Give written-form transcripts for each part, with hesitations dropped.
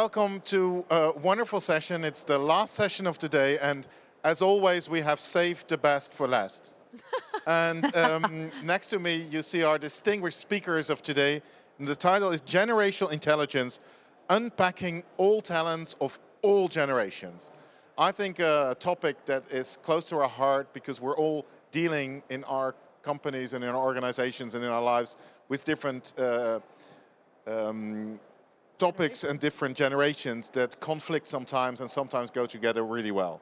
Welcome to a wonderful session. It's the last session of the day, and as always, we have saved the best for last. And next to me, you see our distinguished speakers of today. And the title is Generational Intelligence, Unpacking All Talents of All Generations. I think a topic that is close to our heart because we're all dealing in our companies and in our organizations and in our lives with different topics and different generations that conflict sometimes and sometimes go together really well.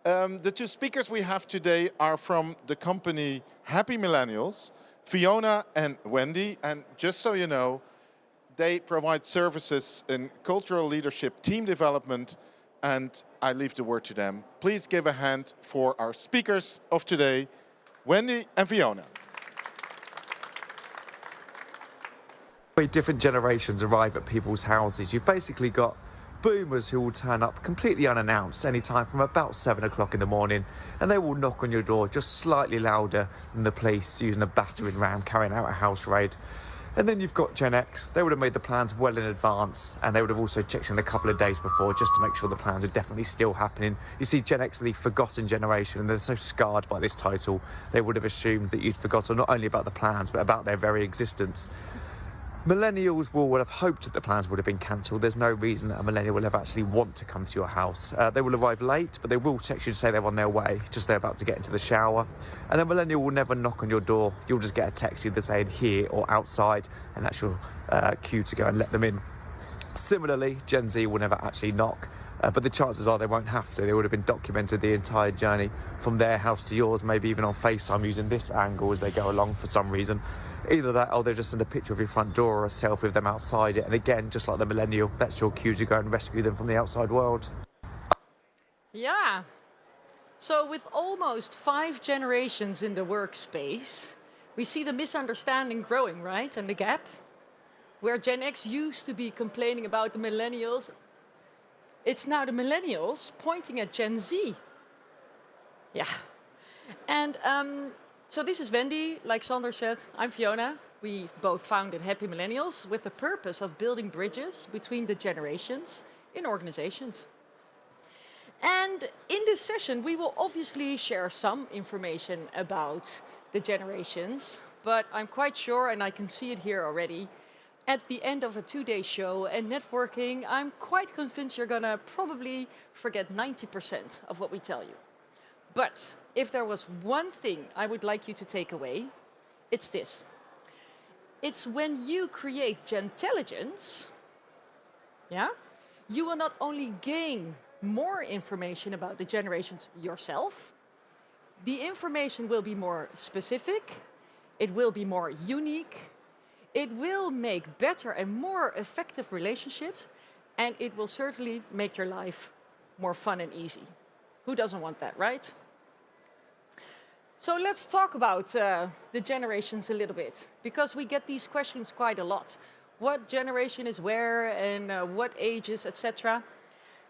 The two speakers we have today are from the company Happy Millennials, Fiona and Wendy. And just so you know, they provide services in cultural leadership, team development, and I leave the word to them. Please give a hand for our speakers of today, Wendy and Fiona. Different generations arrive at people's houses. You've basically got boomers who will turn up completely unannounced anytime from about 7 o'clock in the morning, and they will knock on your door just slightly louder than the police using a battering ram carrying out a house raid. And then you've got Gen X. They would have made the plans well in advance, and they would have also checked in a couple of days before just to make sure the plans are definitely still happening. You see, Gen X are the forgotten generation, and they're so scarred by this title, they would have assumed that you'd forgotten not only about the plans, but about their very existence. Millennials will have hoped that the plans would have been cancelled. There's no reason that a millennial will ever actually want to come to your house. They will arrive late, but they will text you to say they're on their way, just they're about to get into the shower. And a millennial will never knock on your door. You'll just get a text either saying here or outside, and that's your cue to go and let them in. Similarly, Gen Z will never actually knock, but the chances are they won't have to. They would have been documented the entire journey from their house to yours, maybe even on FaceTime using this angle as they go along for some reason. Either that or they'll just send a picture of your front door or a selfie of them outside it. And again, just like the millennial, that's your cue to go and rescue them from the outside world. Yeah. So with almost 5 generations in the workspace, we see the misunderstanding growing, right? And the gap. Where Gen X used to be complaining about the millennials, it's now the millennials pointing at Gen Z. Yeah. And so this is Wendy, like Sander said. I'm Fiona. We both founded Happy Millennials with the purpose of building bridges between the generations in organizations. And in this session, we will obviously share some information about the generations, but I'm quite sure, and I can see it here already, at the end of a 2-day show and networking, I'm quite convinced you're gonna probably forget 90% of what we tell you. But if there was one thing I would like you to take away, it's this. It's when you create Gentelligence, yeah, you will not only gain more information about the generations yourself, the information will be more specific, it will be more unique, it will make better and more effective relationships, and it will certainly make your life more fun and easy. Who doesn't want that, right? So let's talk about the generations a little bit, because we get these questions quite a lot. What generation is where and what ages, etc.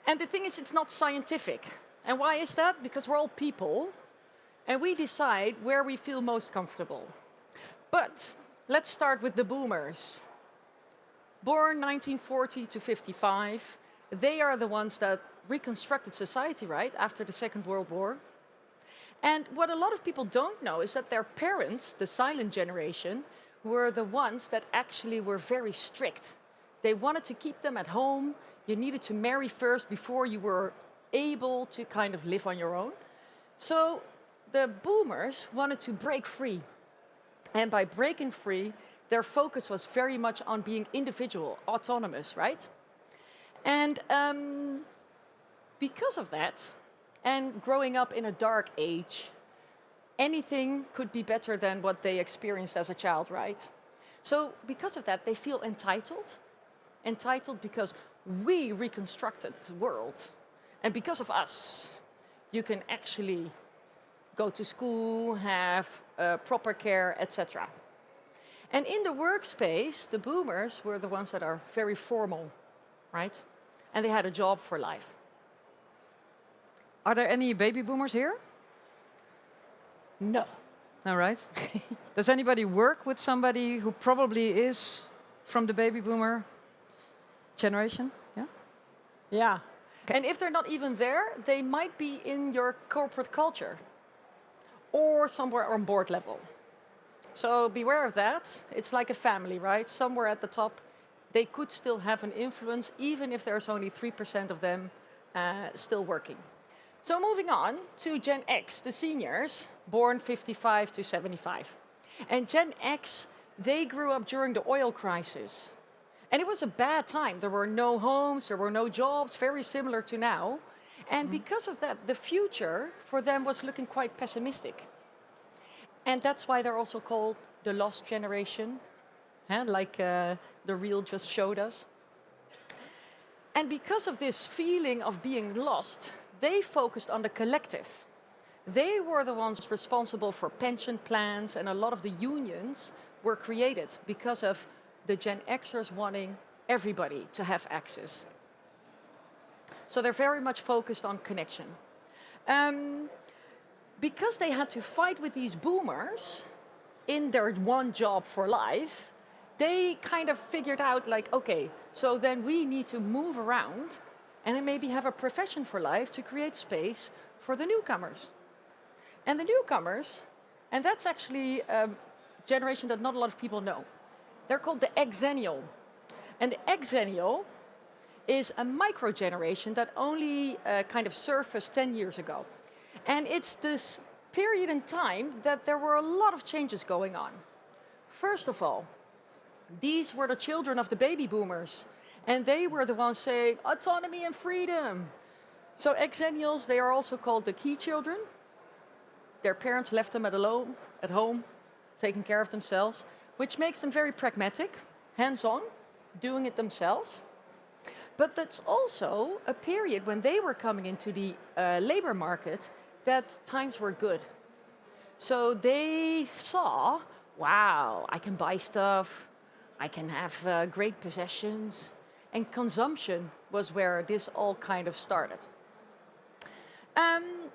And the thing is, it's not scientific. And why is that? Because we're all people, and we decide where we feel most comfortable. But let's start with the boomers. Born 1940 to 55, they are the ones that reconstructed society, right, after the Second World War. And what a lot of people don't know is that their parents, the silent generation, were the ones that actually were very strict. They wanted to keep them at home. You needed to marry first before you were able to kind of live on your own. So the boomers wanted to break free. And by breaking free, their focus was very much on being individual, autonomous, right? And because of that, and growing up in a dark age, anything could be better than what they experienced as a child, right? So because of that, they feel entitled. Entitled because we reconstructed the world. And because of us, you can actually go to school, have proper care, etc. And in the workspace, the boomers were the ones that are very formal, right? And they had a job for life. Are there any baby boomers here? No. All right. Does anybody work with somebody who probably is from the baby boomer generation? Yeah? Yeah. And if they're not even there, they might be in your corporate culture or somewhere on board level. So beware of that. It's like a family, right? Somewhere at the top, they could still have an influence, even if there's only 3% of them still working. So moving on to Gen X, the seniors, born 55 to 75. And Gen X, they grew up during the oil crisis. And it was a bad time. There were no homes, there were no jobs, very similar to now. And because of that, the future for them was looking quite pessimistic. And that's why they're also called the lost generation, like the reel just showed us. And because of this feeling of being lost, they focused on the collective. They were the ones responsible for pension plans, and a lot of the unions were created because of the Gen Xers wanting everybody to have access. So they're very much focused on connection. Because they had to fight with these boomers in their one job for life, they kind of figured out like, okay, so then we need to move around and then maybe have a profession for life to create space for the newcomers. And the newcomers, and that's actually a generation that not a lot of people know, they're called the Xennial. And the Xennial is a micro generation that only kind of surfaced 10 years ago. And it's this period in time that there were a lot of changes going on. First of all, these were the children of the baby boomers, and they were the ones saying autonomy and freedom. So Xennials, they are also called the key children. Their parents left them alone at home, taking care of themselves, which makes them very pragmatic, hands-on, doing it themselves. But that's also a period when they were coming into the labor market that times were good. So they saw, wow, I can buy stuff, I can have great possessions, and consumption was where this all kind of started.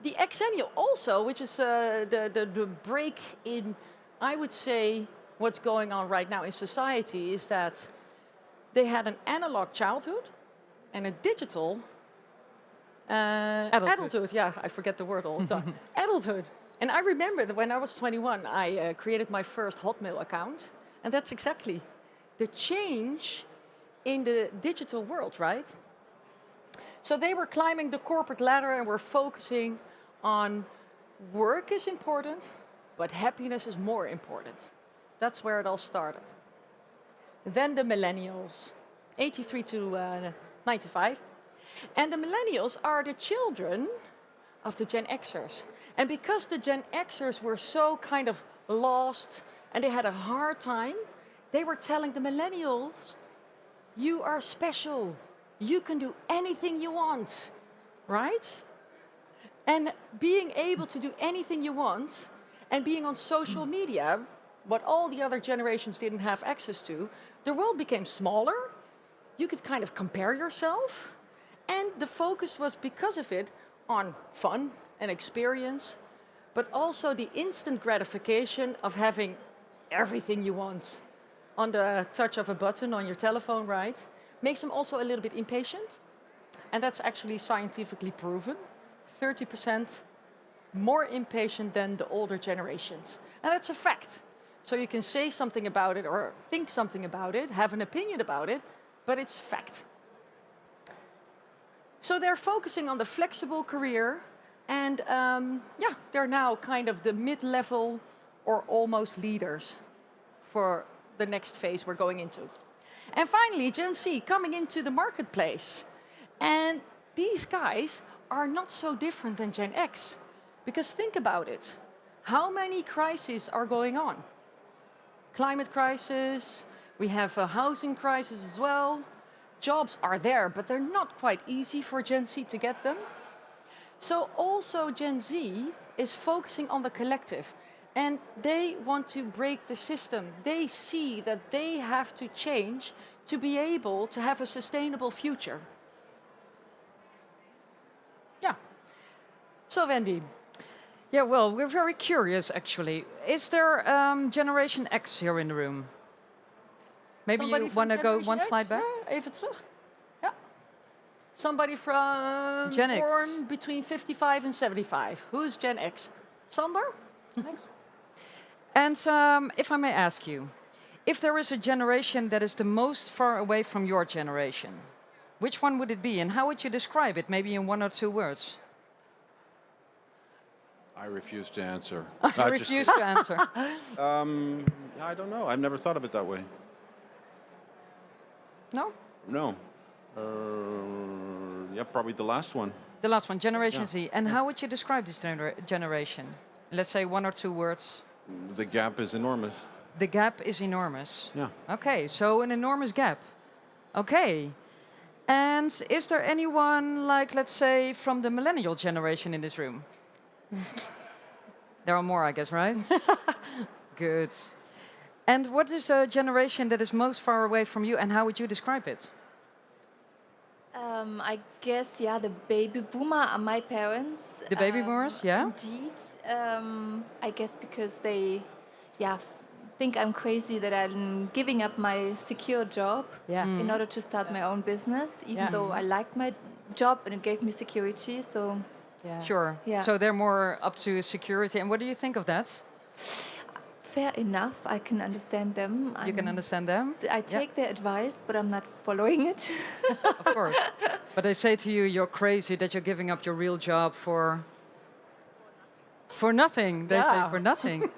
The Xennial also, which is the break in, I would say, what's going on right now in society, is that they had an analog childhood and a digital adulthood. Yeah, I forget the word all the time. Adulthood. And I remember that when I was 21, I created my first Hotmail account. And that's exactly the change in the digital world, right? So they were climbing the corporate ladder and were focusing on work is important, but happiness is more important. That's where it all started. Then the millennials, 83 to 95. And the millennials are the children of the Gen Xers. And because the Gen Xers were so kind of lost and they had a hard time, they were telling the millennials, you are special. You can do anything you want, right? And being able to do anything you want and being on social media, what all the other generations didn't have access to, the world became smaller. You could kind of compare yourself. And the focus was, because of it, on fun and experience, but also the instant gratification of having everything you want on the touch of a button on your telephone, right? Makes them also a little bit impatient. And that's actually scientifically proven. 30% more impatient than the older generations. And that's a fact. So you can say something about it or think something about it, have an opinion about it, but it's fact. So they're focusing on the flexible career, and they're now kind of the mid-level or almost leaders for the next phase we're going into. And finally, Gen Z coming into the marketplace. And these guys are not so different than Gen X. Because think about it. How many crises are going on? Climate crisis, we have a housing crisis as well. Jobs are there, but they're not quite easy for Gen Z to get them. So also Gen Z is focusing on the collective. And they want to break the system. They see that they have to change to be able to have a sustainable future. Yeah. So Wendy. Yeah, well, we're very curious, actually. Is there Generation X here in the room? Maybe Somebody you from want to go Generation one X? slide back? Ja, even terug. Ja. Somebody from Gen X. born between 55 and 75. Who's Gen X? Sander? And if I may ask you, if there is a generation that is the most far away from your generation, which one would it be, and how would you describe it? Maybe in 1 or 2 words. I refuse to answer. I Just refuse to answer. I don't know. I've never thought of it that way. No? No. Yeah, probably the last one. The last one, Generation Yeah. Z. And how would you describe this generation? Let's say 1 or 2 words. The gap is enormous. The gap is enormous. Yeah. Okay, so an enormous gap. Okay. And is there anyone, like, let's say, from the millennial generation in this room? There are more, I guess, right? Good. And what is the generation that is most far away from you, and how would you describe it? I guess, yeah, the baby boomer are my parents. The baby boomers, yeah? Indeed. I guess because they, think I'm crazy that I'm giving up my secure job Yeah. in order to start my own business, even Yeah. though I liked my job and it gave me security. So, Yeah. Sure. Yeah. So they're more up to security. And what do you think of that? fair enough. I can understand them. You can understand them? I take their advice, but I'm not following it. Of course. But they say to you, you're crazy that you're giving up your real job for nothing. They say Yeah. for nothing.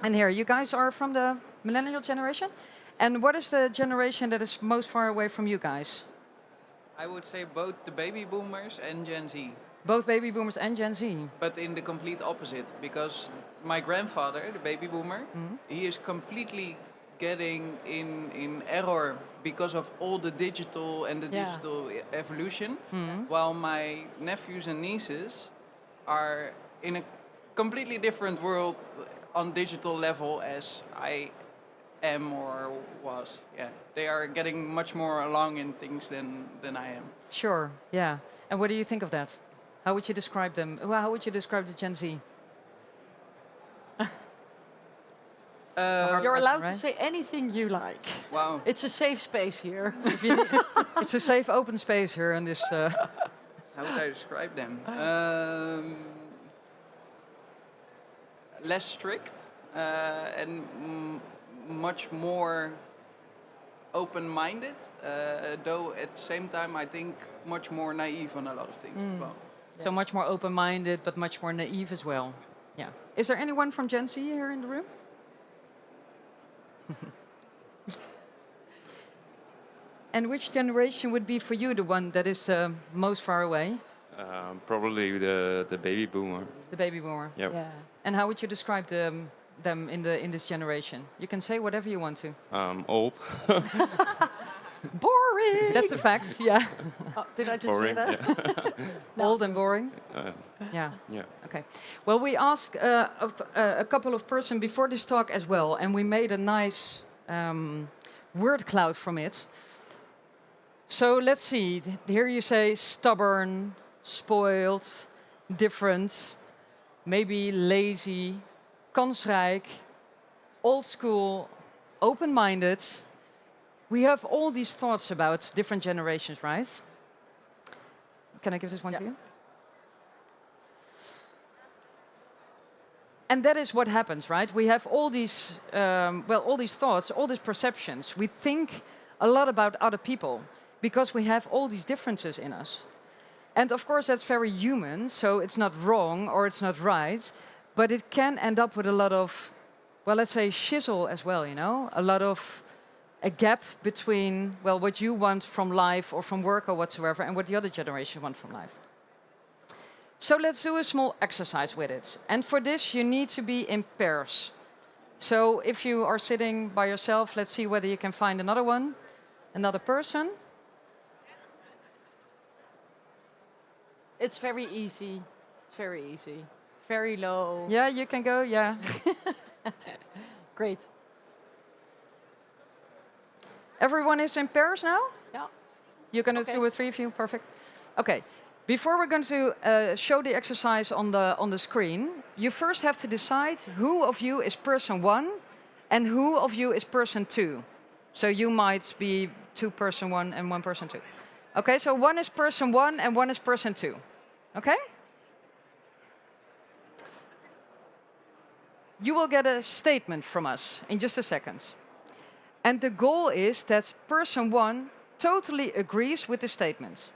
And here, you guys are from the millennial generation. And what is the generation that is most far away from you guys? I would say both the baby boomers and Gen Z, Both baby boomers and Gen Z. but in the complete opposite. Because my grandfather, the baby boomer, he is completely getting in error because of all the digital and the Yeah. digital evolution, while my nephews and nieces are in a completely different world on digital level as I am or was. Yeah, they are getting much more along in things than I am. Sure, yeah. And what do you think of that? How would you describe them? Well, how would you describe the Gen Z? Uh, You're allowed right? to say anything you like. wow. It's a safe space here. If you need- it's a safe, open space here in this. How would I describe them? Less strict and much more open-minded, though at the same time I think much more naive on a lot of things as well. So much more open-minded, but much more naive as well. Yeah. Is there anyone from Gen Z here in the room? And which generation would be for you the one that is most far away? Probably the baby boomer. The baby boomer. Yep. Yeah. And how would you describe them in this generation? You can say whatever you want to. Old. Boring. That's a fact. Yeah. Oh, did I just say Boring. that? Yeah. Old and boring. Yeah. Yeah. Okay. Well, we asked a couple of person before this talk as well, and we made a nice word cloud from it. So let's see. Here you say stubborn, spoiled, different, maybe lazy, kansrijk, old school, open-minded. We have all these thoughts about different generations, right? Can I give this one to you? And that is what happens, right? We have all these, all these thoughts, all these perceptions. We think a lot about other people because we have all these differences in us. And of course, that's very human, so it's not wrong or it's not right, but it can end up with a lot of, well, let's say shizzle as well, you know? A lot of a gap between, well, what you want from life or from work or whatsoever and what the other generation want from life. So let's do a small exercise with it. And for this, you need to be in pairs. So if you are sitting by yourself, let's see whether you can find another one, another person. It's very easy. It's very easy. Very low. Yeah, you can go, yeah. Great. Everyone is in pairs now? Yeah. You're going to Okay. do a 3 of you? Perfect. Okay. Before we're going to show the exercise on the screen, you first have to decide who of you is person 1 and who of you is person 2. So you might be 2 person 1 and 1 person 2. Okay, so one is person 1 and one is person 2. Okay? You will get a statement from us in just a second. And the goal is that person 1 totally agrees with the statement.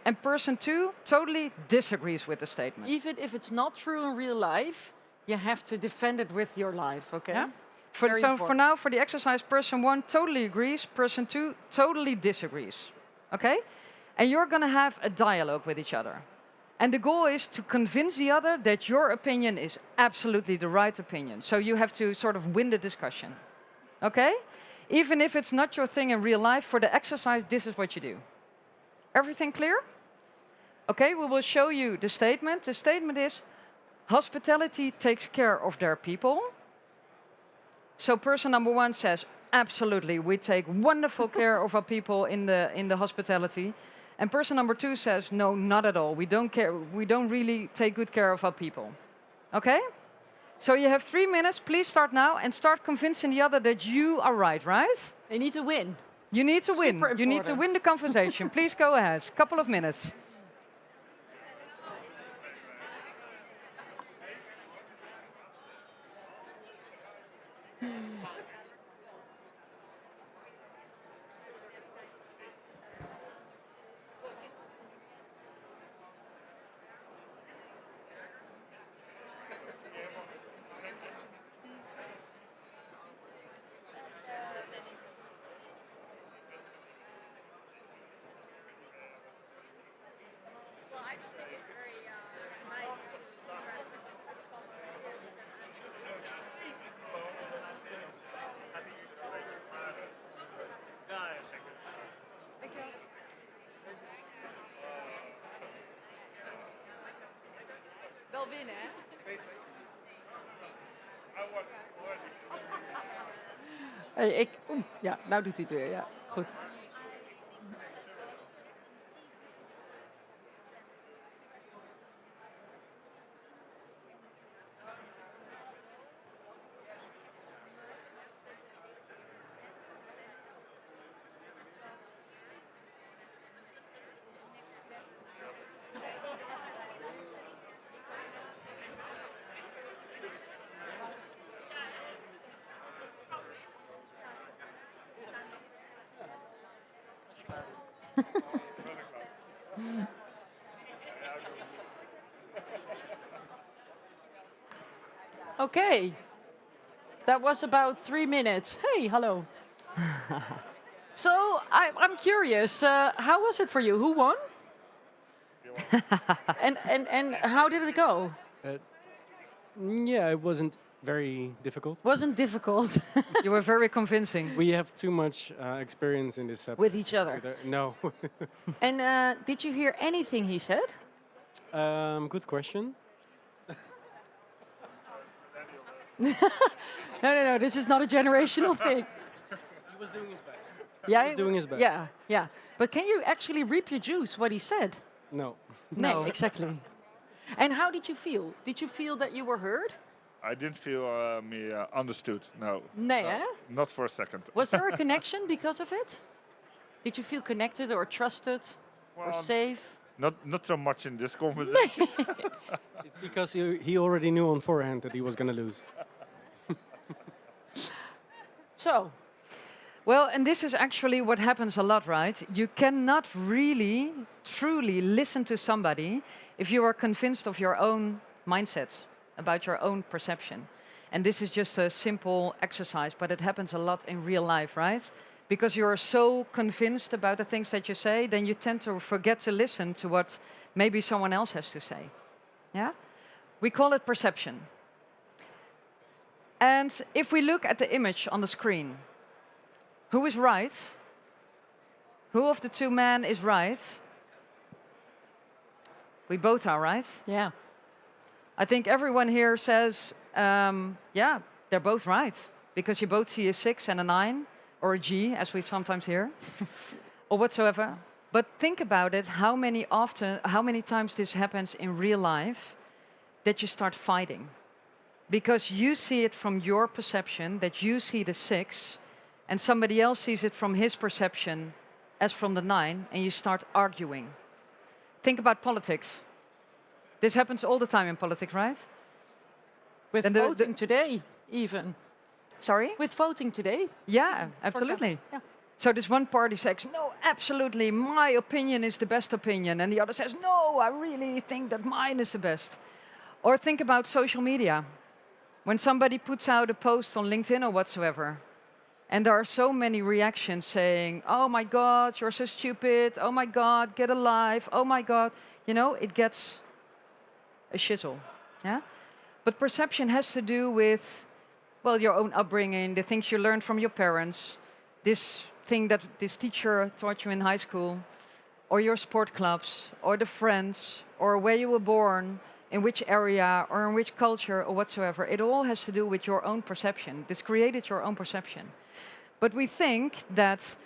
And person 2 totally disagrees with the statement. Even if it's not true in real life, you have to defend it with your life, okay? Yeah? Very So for important. now, for the exercise, person 1 totally agrees, person 2 totally disagrees. Okay? And you're going to have a dialogue with each other. And the goal is to convince the other that your opinion is absolutely the right opinion. So you have to sort of win the discussion. Okay? Even if it's not your thing in real life, for the exercise, this is what you do. Everything clear? Okay, we will show you the statement. The statement is, hospitality takes care of their people. So person number 1 says, absolutely, we take wonderful care of our people in the hospitality. And person number 2 says, no, not at all. We don't care. We don't really take good care of our people. Okay? So you have 3 minutes. Please start now and start convincing the other that you are right, right? They need to win. You need to win. Super You need to important. win the conversation. Please go ahead. Couple of minutes. Wel winnen, hè? Ja, nou doet hij het weer, ja. Goed. Okay. That was about 3 minutes. Hey, hello. So I'm curious, how was it for you? Who won? and how did it go? Yeah, it wasn't very difficult. Wasn't difficult You were very convincing. We have too much experience in this subject. with each other. No. And did you hear anything he said? Good question. No. This is not a generational thing. He was doing his best. Yeah, He's doing his best. Yeah. But can you actually reproduce what he said? No. No, exactly. And how did you feel? Did you feel that you were heard? I didn't feel me understood. No. Nee, No, hè? not for a second. Was there a connection because of it? Did you feel connected or trusted or Well, safe? Not so much in this conversation. It's because he already knew on forehand that he was going to lose. So, Well, and this is actually what happens a lot, right? You cannot really, truly listen to somebody if you are convinced of your own mindset, about your own perception. And this is just a simple exercise, but it happens a lot in real life, right? Because you're so convinced about the things that you say, then you tend to forget to listen to what maybe someone else has to say. Yeah? We call it perception. And if we look at the image on the screen, who is right? Who of the two men is right? We both are, right? yeah. I think everyone here says, yeah, they're both right. Because you both see a 6 and a 9, or a G, as we sometimes hear, or whatsoever. But think about it, how many times this happens in real life that you start fighting. Because you see it from your perception, that you see the 6, and somebody else sees it from his perception, as from the 9 and you start arguing. Think about politics. This happens all the time in politics, right? With Then the- voting today, even. Sorry? With voting today. Yeah, for absolutely. example. Yeah. So this one party says, no, absolutely, my opinion is the best opinion. And the other says, no, I really think that mine is the best. Or think about social media. When somebody puts out a post on LinkedIn or whatsoever, and there are so many reactions saying, oh my God, you're so stupid. Oh my God, get a life. Oh my God. You know, it gets a shizzle. Yeah? But perception has to do with, well, your own upbringing, the things you learned from your parents, this thing that this teacher taught you in high school, or your sport clubs, or the friends, or where you were born, in which area, or in which culture, or whatsoever. It all has to do with your own perception. This created your own perception. But we think that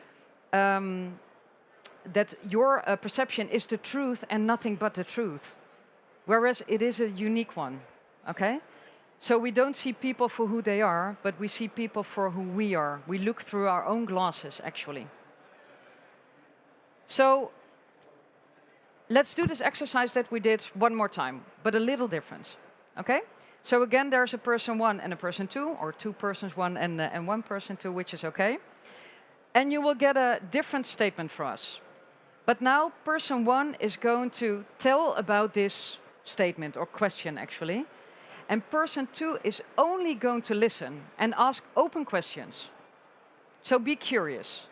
that your perception is the truth and nothing but the truth, whereas it is a unique one. Okay? So we don't see people for who they are, but we see people for who we are. We look through our own glasses, actually. So let's do this exercise that we did one more time, but a little different. Okay? So again, there's a person 1 and a person 2, or 2 persons 1 and 1 person 2, which is okay. And you will get a different statement from us. But now person 1 is going to tell about this statement or question, actually. And person 2 is only going to listen and ask open questions. So be curious.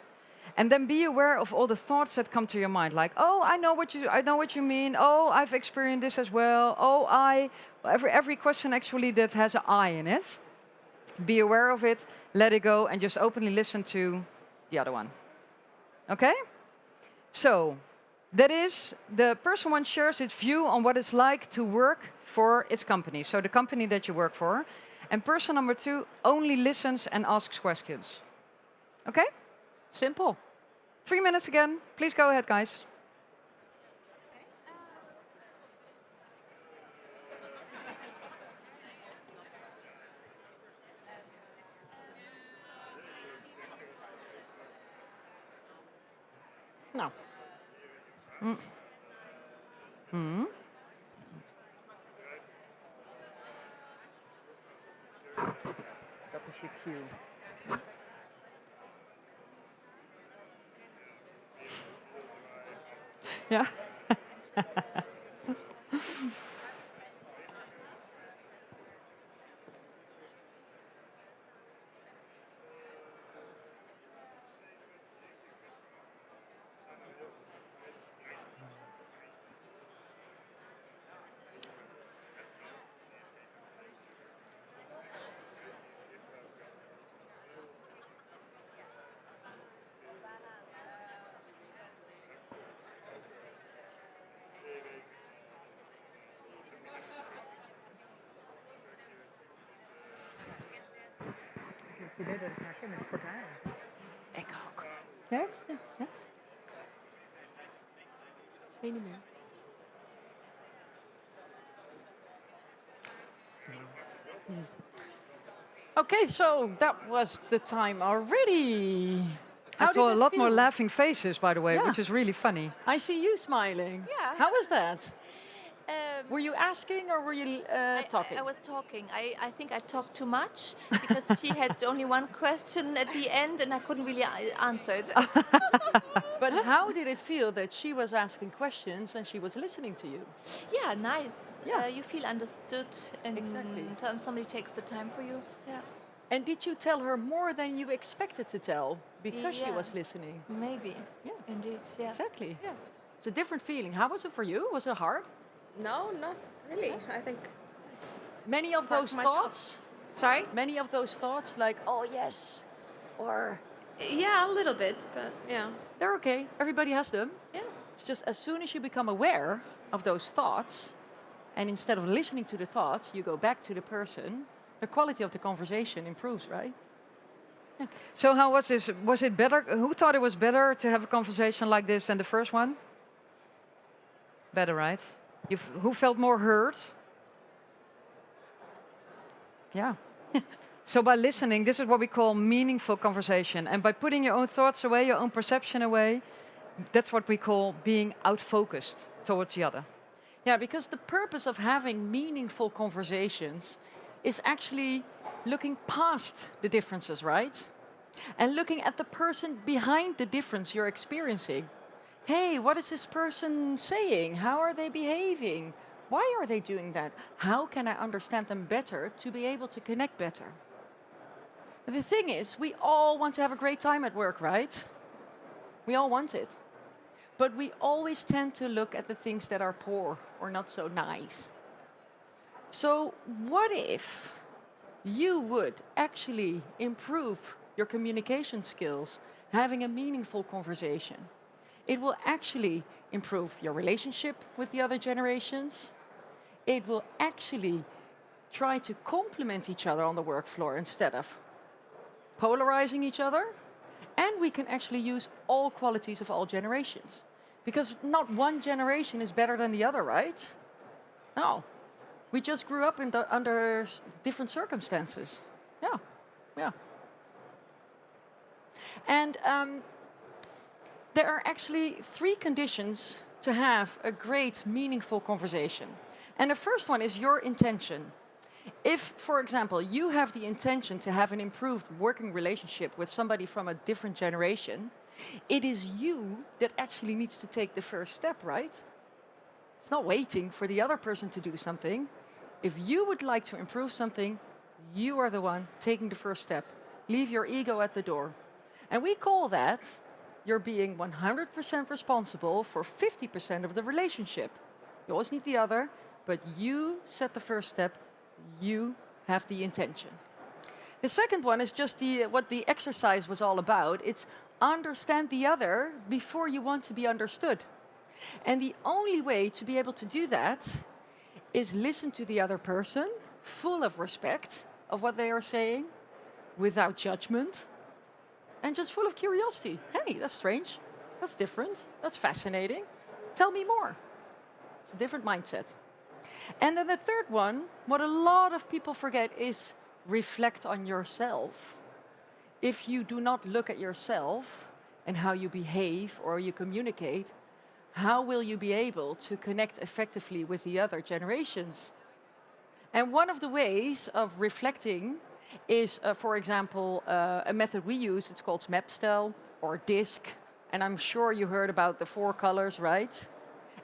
And then be aware of all the thoughts that come to your mind, like, oh, I know what you mean. Oh, I've experienced this as well. Oh, every question actually that has an I in it. Be aware of it, let it go, and just openly listen to the other one. Okay? So, that is, the person 1 shares its view on what it's like to work for its company, so the company that you work for. And person number 2 only listens and asks questions. Okay? Simple. 3 minutes again. Please go ahead, guys. Nou, Dat is je cue. Ja. Het idee dat ik haar ken met korte haren. ik ook. Ja? Ja? Weet niet meer. Okay, so that was the time already. I How saw did a it lot more feel? laughing faces, by the way, Yeah. which is really funny. I see you smiling. Yeah. How was that? Um, Were you asking or were you talking? I was talking. I think I talked too much because she had only one question at the end and I couldn't really answer it. But how did it feel that she was asking questions and she was listening to you? Yeah, nice. Yeah. You feel understood and Exactly. somebody takes the time for you. Yeah, And did you tell her more than you expected to tell because she Yeah. was listening? maybe. Yeah. Indeed. Yeah. Exactly. Yeah. It's a different feeling. How was it for you? Was it hard? No, not really. I think it's Many of part those of my job. thoughts? Sorry? Many of those thoughts like, oh yes, or Yeah, a little bit, but yeah. they're okay. Everybody has them. Yeah. It's just as soon as you become aware of those thoughts, and instead of listening to the thoughts, you go back to the person, the quality of the conversation improves, right? So how was this? Was it better? Who thought it was better to have a conversation like this than the first one? Better, right? Who felt more heard? Yeah. So by listening, this is what we call meaningful conversation. And by putting your own thoughts away, your own perception away, That's what we call being out-focused towards the other. Yeah, because the purpose of having meaningful conversations is actually looking past the differences, right? And looking at the person behind the difference you're experiencing. Hey, what is this person saying? How are they behaving? Why are they doing that? How can I understand them better to be able to connect better? The thing is, we all want to have a great time at work, right? We all want it. But we always tend to look at the things that are poor or not so nice. So, what if you would actually improve your communication skills having a meaningful conversation? It will actually improve your relationship with the other generations. It will actually try to complement each other on the work floor instead of polarizing each other. And we can actually use all qualities of all generations. Because not one generation is better than the other, right? No. We just grew up under different circumstances. Yeah, yeah. And there are actually 3 conditions to have a great, meaningful conversation. And the first one is your intention. If, for example, you have the intention to have an improved working relationship with somebody from a different generation, it is you that actually needs to take the first step, right? It's not waiting for the other person to do something. If you would like to improve something, you are the one taking the first step. Leave your ego at the door. And we call that you're being 100% responsible for 50% of the relationship. You always need the other, but you set the first step. You have the intention. The second one is just what the exercise was all about. It's understand the other before you want to be understood. And the only way to be able to do that is listen to the other person, full of respect of what they are saying, without judgment, and just full of curiosity. Hey, that's strange. That's different. That's fascinating. Tell me more. It's a different mindset. And then the third one, what a lot of people forget is reflect on yourself. If you do not look at yourself and how you behave or you communicate, how will you be able to connect effectively with the other generations? And one of the ways of reflecting is, for example, a method we use. It's called Mapstel or DISC. And I'm sure you heard about the 4 colors, right?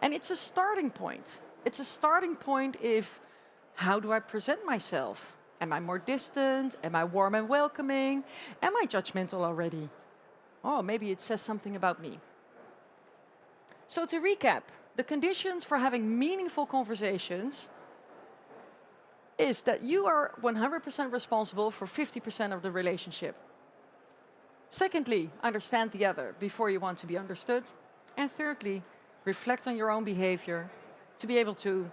And it's a starting point. It's a starting point if, how do I present myself? Am I more distant? Am I warm and welcoming? Am I judgmental already? Oh, maybe it says something about me. So to recap, the conditions for having meaningful conversations is that you are 100% responsible for 50% of the relationship. Secondly, understand the other before you want to be understood. And thirdly, reflect on your own behavior to be able to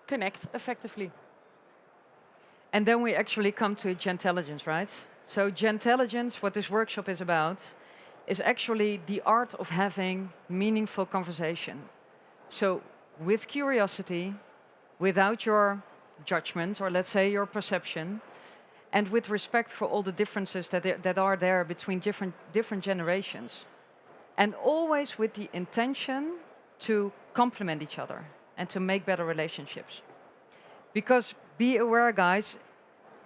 connect effectively. And then we actually come to Gentelligence, right? So Gentelligence, what this workshop is about, is actually the art of having meaningful conversation. So with curiosity, without your judgment, or let's say your perception, and with respect for all the differences that are there between different generations. And always with the intention to complement each other and to make better relationships. Because be aware, guys,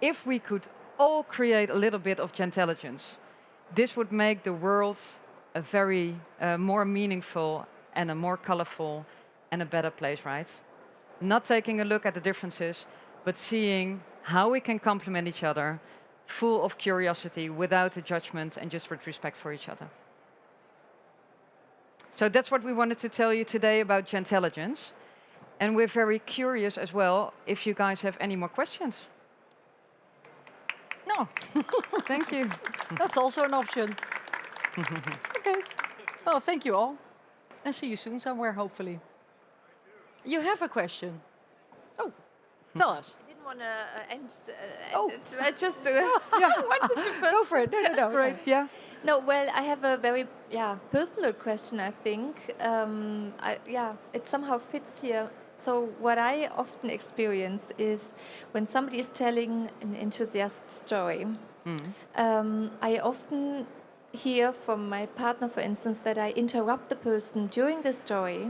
if we could all create a little bit of Gentelligence, this would make the world a very more meaningful and a more colorful and a better place, right? Not taking a look at the differences, but seeing how we can complement each other, full of curiosity, without a judgment, and just with respect for each other. So that's what we wanted to tell you today about Gentelligence. And we're very curious as well if you guys have any more questions. No. Thank you. That's also an option. Okay. Well, thank you all. And see you soon somewhere, hopefully. You have a question. Oh, tell us. I didn't want to end Oh. it. I just Yeah. wanted to first. Go for it. No. Right, yeah. No, well, I have a very personal question, I think. It somehow fits here. So what I often experience is when somebody is telling an enthusiast story, I often hear from my partner, for instance, that I interrupt the person during the story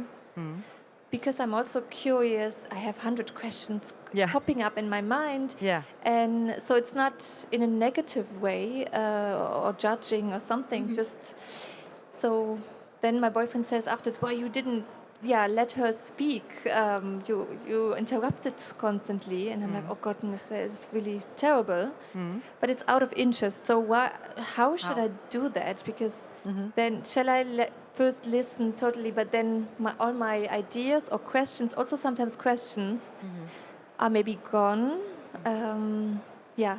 because I'm also curious. I have 100 questions Yeah. popping up in my mind. Yeah. And so it's not in a negative way or judging or something. Just so then my boyfriend says afterwards, "Well, you didn't, let her speak. You interrupted constantly." And I'm like, "Oh goodness, that is really terrible." But it's out of interest. So how should I do that? Because then shall I first listen totally, but then all my ideas or questions, also sometimes questions, are maybe gone.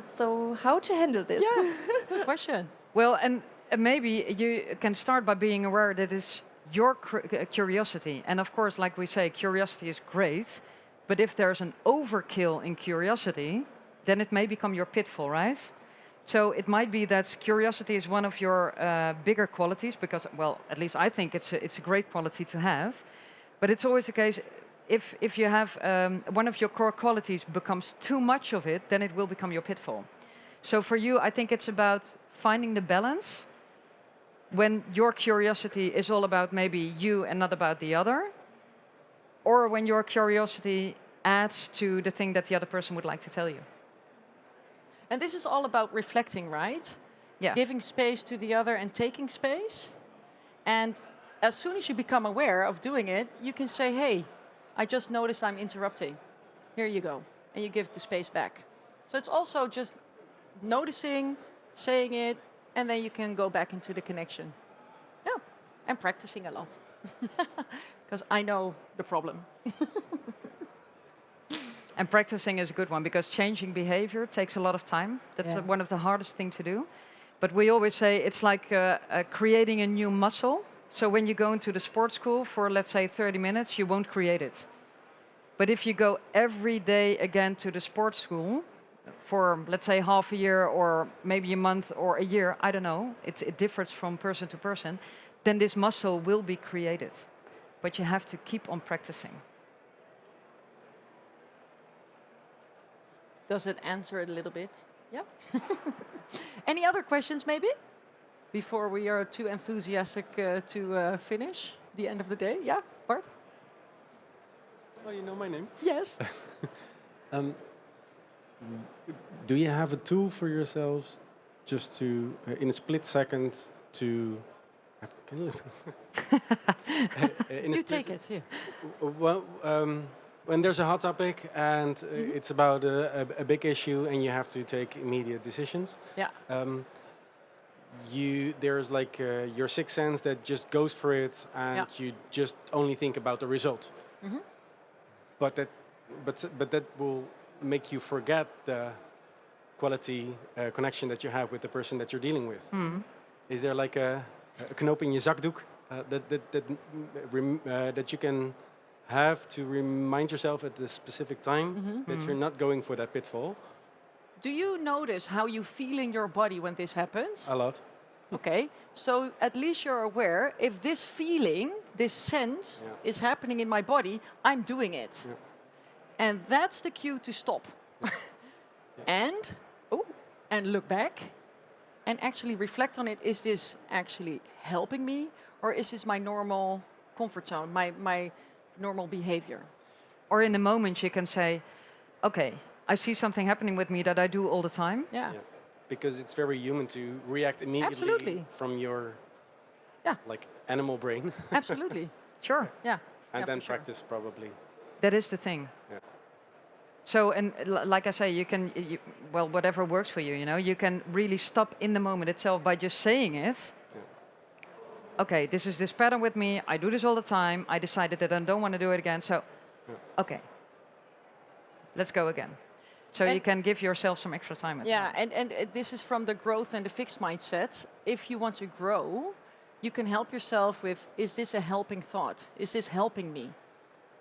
So how to handle this? Yeah, good question. Well, and maybe you can start by being aware that it's your curiosity. And of course, like we say, curiosity is great. But if there's an overkill in curiosity, then it may become your pitfall, right? So it might be that curiosity is one of your bigger qualities because, well, at least I think it's a great quality to have. But it's always the case, if you have one of your core qualities becomes too much of it, then it will become your pitfall. So for you, I think it's about finding the balance when your curiosity is all about maybe you and not about the other, or when your curiosity adds to the thing that the other person would like to tell you. And this is all about reflecting, right? Yeah. Giving space to the other and taking space. And as soon as you become aware of doing it, you can say, "Hey, I just noticed I'm interrupting. Here you go." And you give the space back. So it's also just noticing, saying it, and then you can go back into the connection. Yeah, and practicing a lot. Because I know the problem. And practicing is a good one because changing behavior takes a lot of time. That's one of the hardest things to do. But we always say it's like creating a new muscle. So when you go into the sports school for, let's say, 30 minutes, you won't create it. But if you go every day again to the sports school for, let's say, half a year or maybe a month or a year, I don't know, it differs from person to person, then this muscle will be created. But you have to keep on practicing. Does it answer it a little bit? Yeah. Any other questions, maybe? Before we are too enthusiastic to finish the end of the day? Yeah, Bart? Oh, you know my name? Yes. Do you have a tool for yourselves just to, in a split second, to... Can you in a You split take it, here. Well, when there's a hot topic and it's about a big issue and you have to take immediate decisions, Yeah. There's like your sixth sense that just goes for it and you just only think about the result. But that will make you forget the quality connection that you have with the person that you're dealing with. Is there like a knoop in je zakdoek that you can have to remind yourself at the specific time that you're not going for that pitfall? Do you notice how you feel in your body when this happens? A lot. Okay, so at least you're aware, if this feeling, this sense is happening in my body, I'm doing it. And that's the cue to stop. And look back and actually reflect on it. Is this actually helping me, or is this my normal comfort zone, my normal behavior? Or in the moment you can say, okay, I see something happening with me that I do all the time. Yeah. Because it's very human to react immediately Absolutely. from your like animal brain. Absolutely. Sure. Yeah. And then for sure. practice probably. That is the thing. Yeah. So, and like I say, you can, whatever works for you, you know, you can really stop in the moment itself by just saying it. Okay, this is this pattern with me. I do this all the time. I decided that I don't want to do it again. So, okay, let's go again. So you can give yourself some extra time. And this is from the growth and the fixed mindset. If you want to grow, you can help yourself with, is this a helping thought? Is this helping me?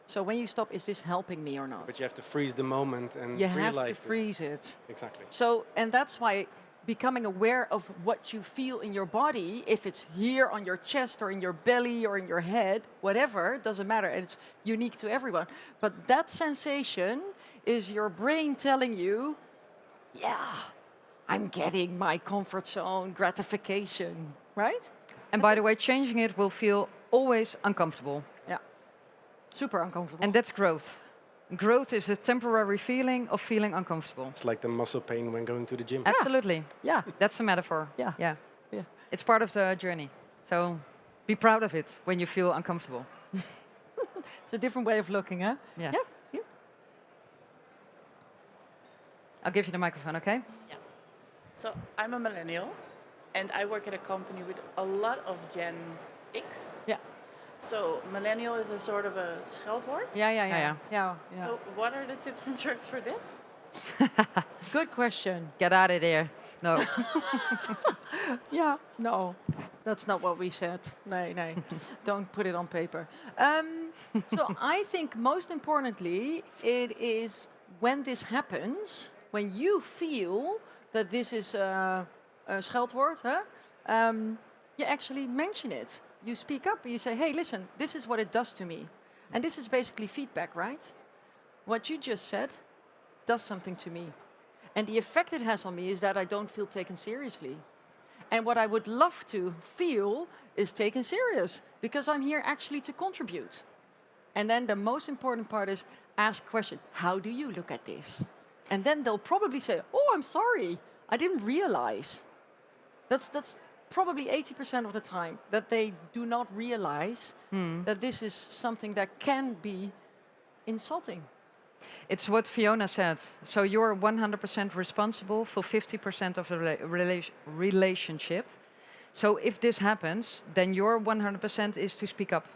So when you stop, is this helping me or not? But you have to freeze the moment and you realize have to freeze it. Exactly. So, and that's why becoming aware of what you feel in your body, if it's here on your chest or in your belly or in your head, whatever, doesn't matter. And it's unique to everyone. But that sensation is your brain telling you, yeah, I'm getting my comfort zone gratification right? And by the way, changing it will feel always uncomfortable. Yeah. Super uncomfortable. And that's growth. Growth is a temporary feeling of feeling uncomfortable. It's like the muscle pain when going to the gym. Absolutely. yeah. That's a metaphor. Yeah. Yeah. Yeah. It's part of the journey. So be proud of it when you feel uncomfortable. It's a different way of looking, huh? Yeah. Yeah. I'll give you the microphone, okay? So I'm a millennial, and I work at a company with a lot of Gen X. Yeah. So millennial is a sort of a scheldwoord. Yeah. So what are the tips and tricks for this? Good question. Get out of there. No. Yeah, no, that's not what we said. Nee. Don't put it on paper. So I think most importantly, it is when this happens, when you feel that this is a scheldwoord, huh? You actually mention it. You speak up and you say, hey, listen, this is what it does to me. And this is basically feedback, right? What you just said does something to me. And the effect it has on me is that I don't feel taken seriously. And what I would love to feel is taken serious, because I'm here actually to contribute. And then the most important part is ask a question. How do you look at this? And then they'll probably say, oh, I'm sorry. I didn't realize. That's probably 80% of the time that they do not realize that this is something that can be insulting. It's what Fiona said. So you're 100% responsible for 50% of the relationship. So if this happens, then your 100% is to speak up.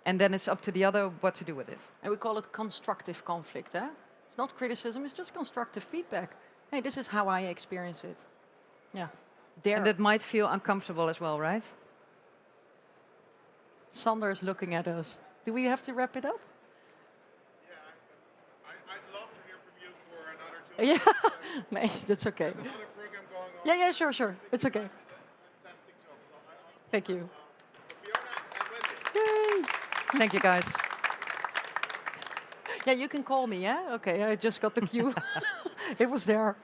And then it's up to the other what to do with it. And we call it constructive conflict. Eh? It's not criticism, it's just constructive feedback. Hey, this is how I experience it. Yeah. And that might feel uncomfortable as well, right? Sander is looking at us. Do we have to wrap it up? I'd love to hear from you for another 2 Yeah, no, that's okay. There's another program going on. Yeah, sure. It's okay. Fantastic job. So I ask Thank you. Fiona and Wendy. Yay. Thank you, guys. Yeah, you can call me, yeah? Okay, I just got the cue. It was there.